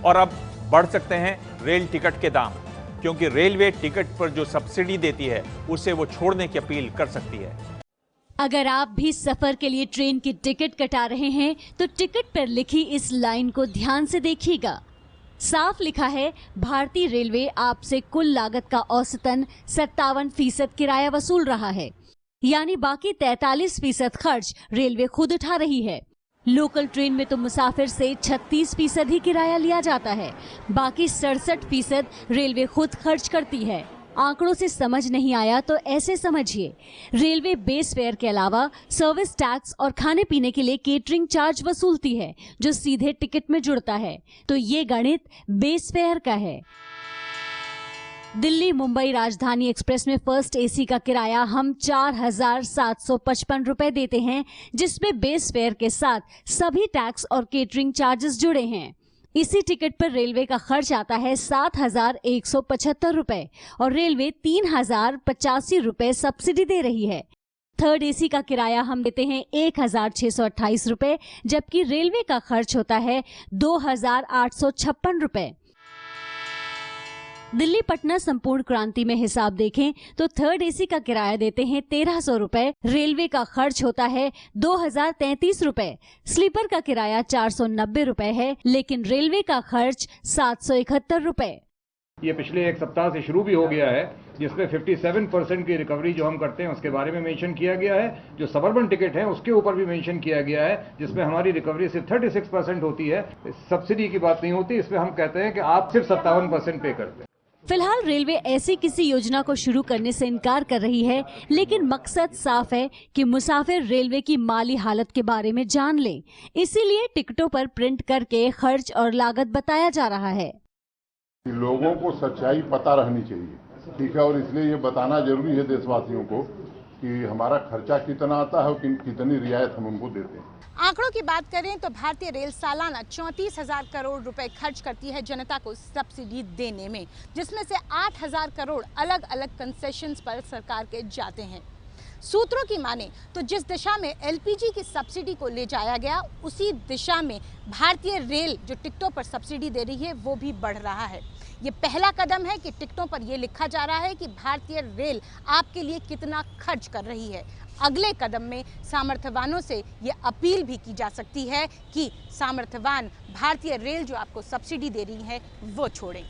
और अब बढ़ सकते हैं रेल टिकट के दाम, क्योंकि रेलवे टिकट पर जो सब्सिडी देती है उसे वो छोड़ने की अपील कर सकती है। अगर आप भी सफर के लिए ट्रेन की टिकट कटा रहे हैं तो टिकट पर लिखी इस लाइन को ध्यान से देखिएगा। साफ लिखा है, भारतीय रेलवे आपसे कुल लागत का औसतन 57% किराया वसूल रहा है, यानी बाकी 43% खर्च रेलवे खुद उठा रही है। लोकल ट्रेन में तो मुसाफिर से 36% ही किराया लिया जाता है, बाकी 67% रेलवे खुद खर्च करती है। आंकड़ों से समझ नहीं आया तो ऐसे समझिए, रेलवे बेस फेयर के अलावा सर्विस टैक्स और खाने पीने के लिए केटरिंग चार्ज वसूलती है, जो सीधे टिकट में जुड़ता है। तो ये गणित बेस फेयर का है। दिल्ली मुंबई राजधानी एक्सप्रेस में फर्स्ट एसी का किराया हम 4,755 रुपए देते हैं, जिसमें बेस फेयर के साथ सभी टैक्स और केटरिंग चार्जेस जुड़े हैं। इसी टिकट पर रेलवे का खर्च आता है 7,175 रुपए और रेलवे 3,085 रुपए सब्सिडी दे रही है। थर्ड एसी का किराया हम देते हैं 1,628 रुपए, जबकि रेलवे का खर्च होता है 2,856 रुपए। दिल्ली पटना संपूर्ण क्रांति में हिसाब देखें तो थर्ड एसी का किराया देते हैं 1,300 रुपए, रेलवे का खर्च होता है 2,033 रुपए। स्लीपर का किराया 490 रुपए है, लेकिन रेलवे का खर्च 771 रुपए। ये पिछले एक सप्ताह से शुरू भी हो गया है, जिसमें 57% की रिकवरी जो हम करते हैं उसके बारे में मेंशन किया गया है। जो सबअर्बन टिकट है उसके ऊपर भी मेंशन किया गया है, जिसमें हमारी रिकवरी सिर्फ 36% होती है। सब्सिडी की बात नहीं होती, इसमें हम कहते हैं कि आप सिर्फ 57% पे करते हैं। फिलहाल रेलवे ऐसी किसी योजना को शुरू करने से इनकार कर रही है, लेकिन मकसद साफ है कि मुसाफिर रेलवे की माली हालत के बारे में जान ले। इसीलिए टिकटों पर प्रिंट करके खर्च और लागत बताया जा रहा है। लोगों को सच्चाई पता रहनी चाहिए, ठीक है, और इसलिए ये बताना जरूरी है देशवासियों को कि हमारा खर्चा कितना आता है और कितनी रियायत हम उनको देते हैं। आंकड़ों की बात करें तो भारतीय रेल सालाना 34,000 करोड़ रुपए खर्च करती है जनता को सब्सिडी देने में, जिसमें से 8,000 करोड़ अलग अलग कंसेशंस पर सरकार के जाते हैं। सूत्रों की माने तो जिस दिशा में एलपीजी की सब्सिडी को ले जाया गया, उसी दिशा में भारतीय रेल जो टिकटों पर सब्सिडी दे रही है वो भी बढ़ रहा है। ये पहला कदम है कि टिकटों पर ये लिखा जा रहा है कि भारतीय रेल आपके लिए कितना खर्च कर रही है। अगले कदम में सामर्थ्यवानों से ये अपील भी की जा सकती है कि सामर्थ्यवान भारतीय रेल जो आपको सब्सिडी दे रही है वो छोड़ें।